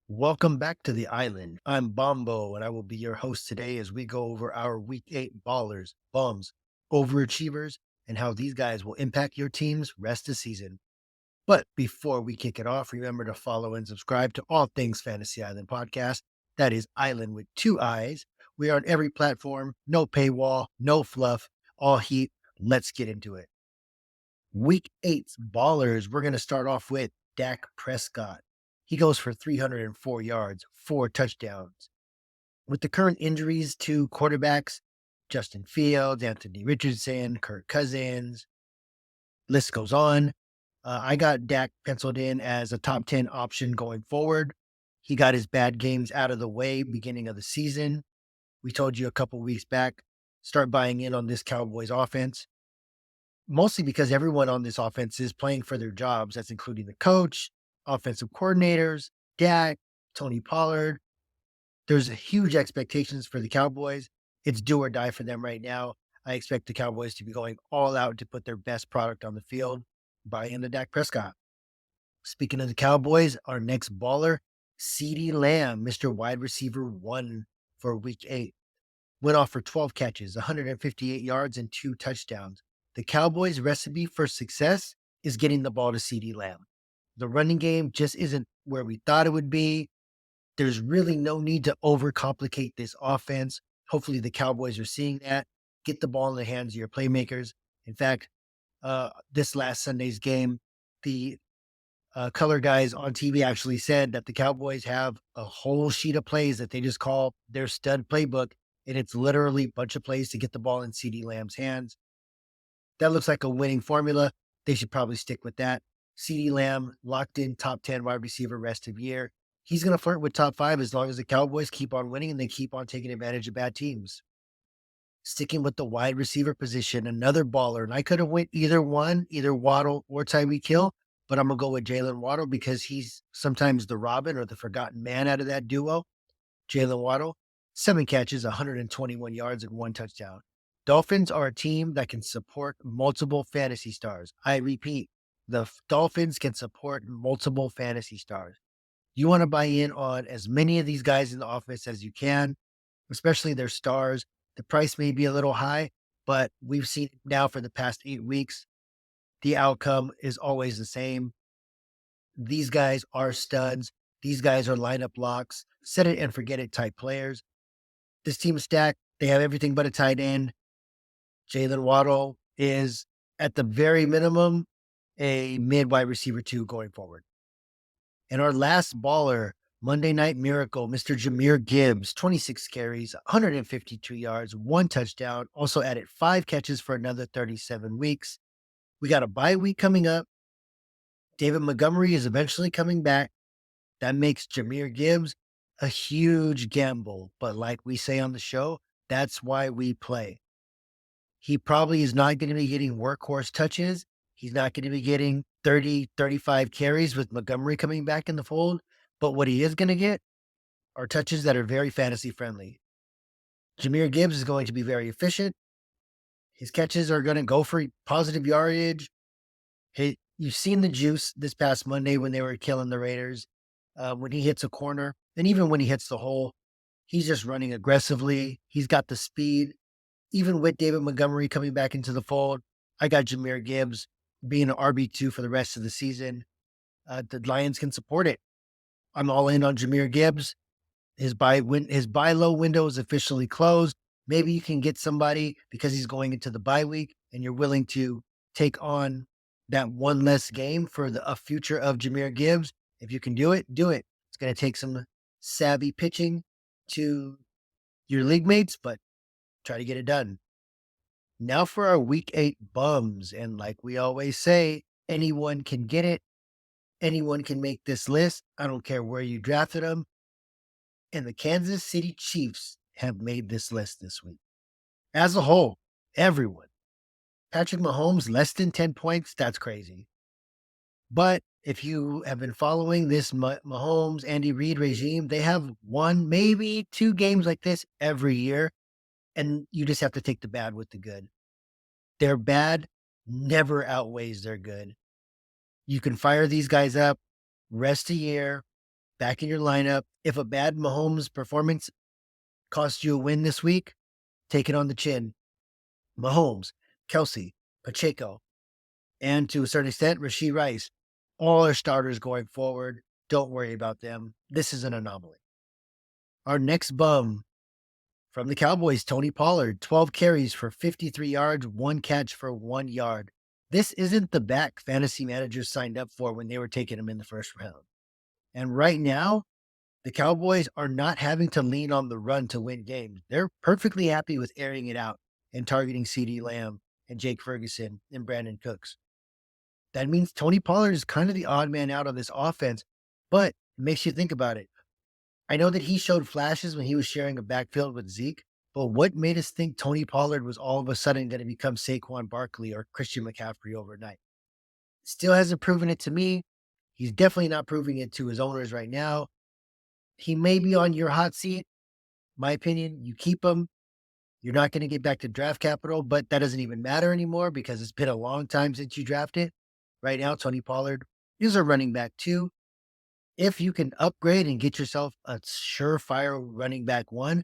Welcome back to the island. I'm Bombo, and I will be your host today as we go over our Week 8 ballers, bums, overachievers, and how these guys will impact your team's rest of season. But before we kick it off, remember to follow and subscribe to all things Fantasy Island Podcast. That is Island with two eyes. We are on every platform, no paywall, no fluff, all heat. Let's get into it. Week 8's ballers, we're going to start off with Dak Prescott. He goes for 304 yards, 4 touchdowns. With the current injuries to quarterbacks, Justin Fields, Anthony Richardson, Kirk Cousins, list goes on. I got Dak penciled in as a top 10 option going forward. He got his bad games out of the way beginning of the season. We told you a couple weeks back, start buying in on this Cowboys offense, mostly because everyone on this offense is playing for their jobs. That's including the coach, offensive coordinators, Dak, Tony Pollard. There's huge expectations for the Cowboys. It's do or die for them right now. I expect the Cowboys to be going all out to put their best product on the field by into Dak Prescott. Speaking of the Cowboys, our next baller, Ceedee Lamb, Mr. Wide Receiver 1 for Week 8. Went off for 12 catches, 158 yards, and 2 touchdowns. The Cowboys' recipe for success is getting the ball to Ceedee Lamb. The running game just isn't where we thought it would be. There's really no need to overcomplicate this offense. Hopefully the Cowboys are seeing that. Get the ball in the hands of your playmakers. In fact, this last Sunday's game, the color guys on TV actually said that the Cowboys have a whole sheet of plays that they just call their stud playbook, and it's literally a bunch of plays to get the ball in Ceedee Lamb's hands. That looks like a winning formula. They should probably stick with that. Ceedee Lamb locked in top 10 wide receiver rest of year. He's going to flirt with top 5 as long as the Cowboys keep on winning and they keep on taking advantage of bad teams. Sticking with the wide receiver position, another baller, and I could have went either one, either Waddle or Tyreek Hill, but I'm going to go with Jalen Waddle because he's sometimes the Robin or the forgotten man out of that duo. Jalen Waddle, 7 catches, 121 yards, and 1 touchdown. Dolphins are a team that can support multiple fantasy stars. I repeat, the Dolphins can support multiple fantasy stars. You want to buy in on as many of these guys in the offense as you can, especially their stars. The price may be a little high, but we've seen now for the past 8 weeks, the outcome is always the same. These guys are studs. These guys are lineup locks, set it and forget it type players. This team is stacked. They have everything but a tight end. Jalen Waddle is, at the very minimum, a mid wide receiver 2 going forward. And our last baller, Monday Night Miracle, Mr. Jameer Gibbs, 26 carries, 152 yards, 1 touchdown, also added 5 catches for another 37 weeks. We got a bye week coming up. David Montgomery is eventually coming back. That makes Jameer Gibbs a huge gamble. But like we say on the show, that's why we play. He probably is not going to be getting workhorse touches. He's not going to be getting 30, 35 carries with Montgomery coming back in the fold. But what he is going to get are touches that are very fantasy friendly. Jameer Gibbs is going to be very efficient. His catches are going to go for positive yardage. You've seen the juice this past Monday when they were killing the Raiders. When he hits a corner, and even when he hits the hole, he's just running aggressively. He's got the speed. Even with David Montgomery coming back into the fold, I got Jameer Gibbs being an RB2 for the rest of the season. The Lions can support it. I'm all in on Jameer Gibbs. His buy low window is officially closed. Maybe you can get somebody because he's going into the bye week and you're willing to take on that one less game for a future of Jameer Gibbs. If you can do it, do it. It's going to take some savvy pitching to your league mates, but try to get it done. Now for our Week 8 bums. And like we always say, anyone can get it. Anyone can make this list. I don't care where you drafted them. And the Kansas City Chiefs have made this list this week. As a whole, everyone. Patrick Mahomes, less than 10 points, that's crazy. But if you have been following this Mahomes, Andy Reid regime, they have 1, maybe 2 games like this every year. And you just have to take the bad with the good. Their bad never outweighs their good. You can fire these guys up, rest a year, back in your lineup. If a bad Mahomes performance costs you a win this week, take it on the chin. Mahomes, Kelsey, Pacheco, and to a certain extent, Rashee Rice. All our starters going forward. Don't worry about them. This is an anomaly. Our next bum from the Cowboys, Tony Pollard, 12 carries for 53 yards, 1 catch for 1 yard. This isn't the back fantasy managers signed up for when they were taking him in the first round. And right now, the Cowboys are not having to lean on the run to win games. They're perfectly happy with airing it out and targeting Ceedee Lamb and Jake Ferguson and Brandon Cooks. That means Tony Pollard is kind of the odd man out on this offense, but it makes you think about it. I know that he showed flashes when he was sharing a backfield with Zeke, but what made us think Tony Pollard was all of a sudden going to become Saquon Barkley or Christian McCaffrey overnight? Still hasn't proven it to me. He's definitely not proving it to his owners right now. He may be on your hot seat. My opinion, you keep him. You're not going to get back to draft capital, but that doesn't even matter anymore because it's been a long time since you drafted. Right now, Tony Pollard is a running back too. If you can upgrade and get yourself a surefire running back one,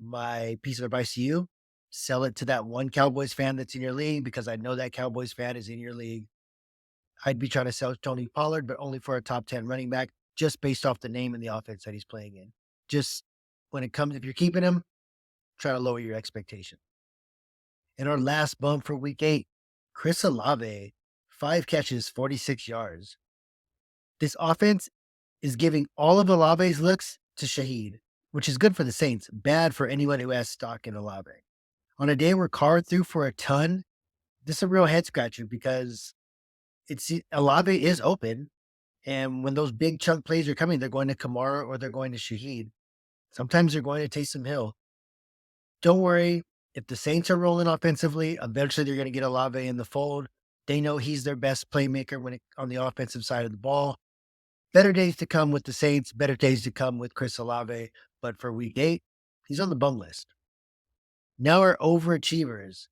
my piece of advice to you, sell it to that one Cowboys fan that's in your league because I know that Cowboys fan is in your league. I'd be trying to sell Tony Pollard, but only for a top 10 running back, just based off the name and the offense that he's playing in. Just when it comes, if you're keeping him, try to lower your expectation. And our last bump for week 8, Chris Olave, 5 catches, 46 yards. This offense is giving all of Olave's looks to Shaheed, which is good for the Saints, bad for anyone who has stock in Olave. On a day where Carr threw for a ton, this is a real head scratcher because Olave is open. And when those big chunk plays are coming, they're going to Kamara or they're going to Shaheed. Sometimes they're going to Taysom Hill. Don't worry. If the Saints are rolling offensively, eventually they're going to get Olave in the fold. They know he's their best playmaker on the offensive side of the ball. Better days to come with the Saints, better days to come with Chris Olave. But for week 8, he's on the bum list. Now our overachievers.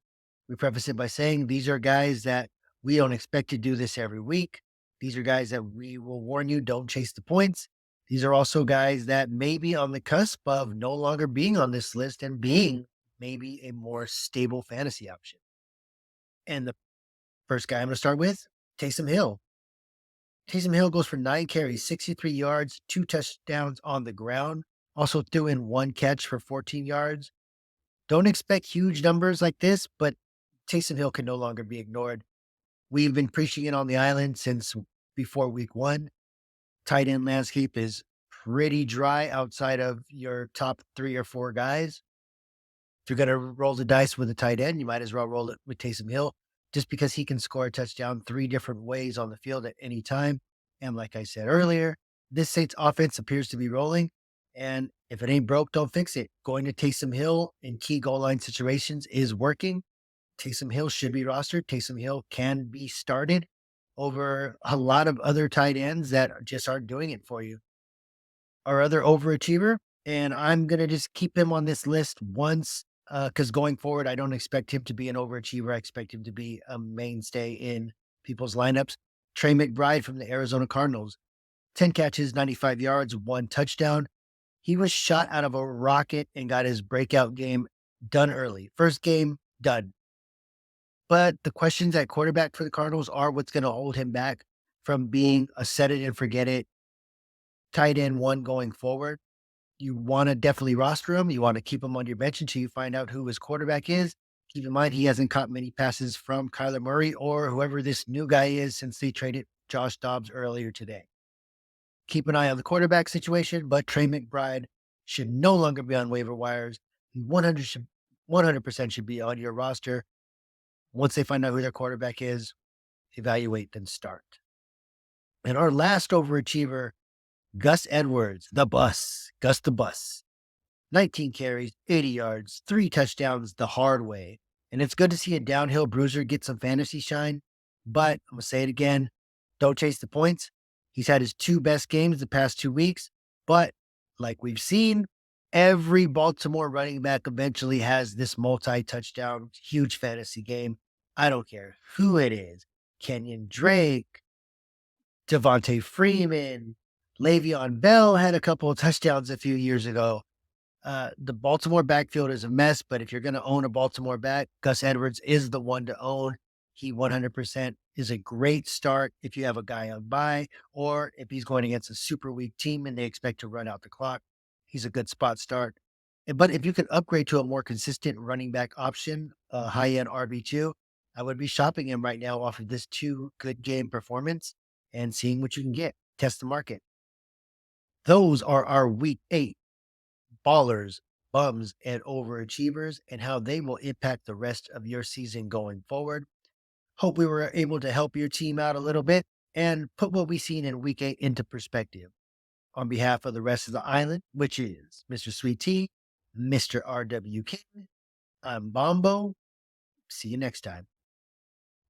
We preface it by saying these are guys that we don't expect to do this every week. These are guys that we will warn you, don't chase the points. These are also guys that may be on the cusp of no longer being on this list and being maybe a more stable fantasy option. And the first guy I'm going to start with, Taysom Hill. Taysom Hill goes for 9 carries, 63 yards, 2 touchdowns on the ground. Also threw in 1 catch for 14 yards. Don't expect huge numbers like this, but Taysom Hill can no longer be ignored. We've been preaching it on the island since before week 1. Tight end landscape is pretty dry outside of your top 3 or 4 guys. If you're going to roll the dice with a tight end, you might as well roll it with Taysom Hill just because he can score a touchdown 3 different ways on the field at any time. And like I said earlier, this Saints offense appears to be rolling. And if it ain't broke, don't fix it. Going to Taysom Hill in key goal line situations is working. Taysom Hill should be rostered. Taysom Hill can be started over a lot of other tight ends that just aren't doing it for you. Our other overachiever, and I'm going to just keep him on this list once because going forward, I don't expect him to be an overachiever. I expect him to be a mainstay in people's lineups. Trey McBride from the Arizona Cardinals, 10 catches, 95 yards, 1 touchdown. He was shot out of a rocket and got his breakout game done early. First game, done. But the questions at quarterback for the Cardinals are what's going to hold him back from being a set it and forget it tight end 1 going forward. You want to definitely roster him. You want to keep him on your bench until you find out who his quarterback is. Keep in mind, he hasn't caught many passes from Kyler Murray or whoever this new guy is since they traded Josh Dobbs earlier today. Keep an eye on the quarterback situation, but Trey McBride should no longer be on waiver wires. He 100% should be on your roster. Once they find out who their quarterback is, evaluate, then start. And our last overachiever, Gus Edwards, Gus the Bus. 19 carries, 80 yards, 3 touchdowns the hard way. And it's good to see a downhill bruiser get some fantasy shine. But I'm going to say it again, don't chase the points. He's had his 2 best games the past 2 weeks. But like we've seen, every Baltimore running back eventually has this multi-touchdown, huge fantasy game. I don't care who it is. Kenyon Drake, Devontae Freeman, Le'Veon Bell had a couple of touchdowns a few years ago. The Baltimore backfield is a mess, but if you're going to own a Baltimore back, Gus Edwards is the one to own. He 100% is a great start if you have a guy on bye, or if he's going against a super weak team and they expect to run out the clock. He's a good spot start. But if you can upgrade to a more consistent running back option, a high end RB2, I would be shopping him right now off of this 2 good game performance and seeing what you can get. Test the market. Those are our week 8 ballers, bums, and overachievers, and how they will impact the rest of your season going forward. Hope we were able to help your team out a little bit and put what we've seen in week 8 into perspective. On behalf of the rest of the island, which is Mr. Sweet Tea, Mr. RW King, I'm Bombo. See you next time.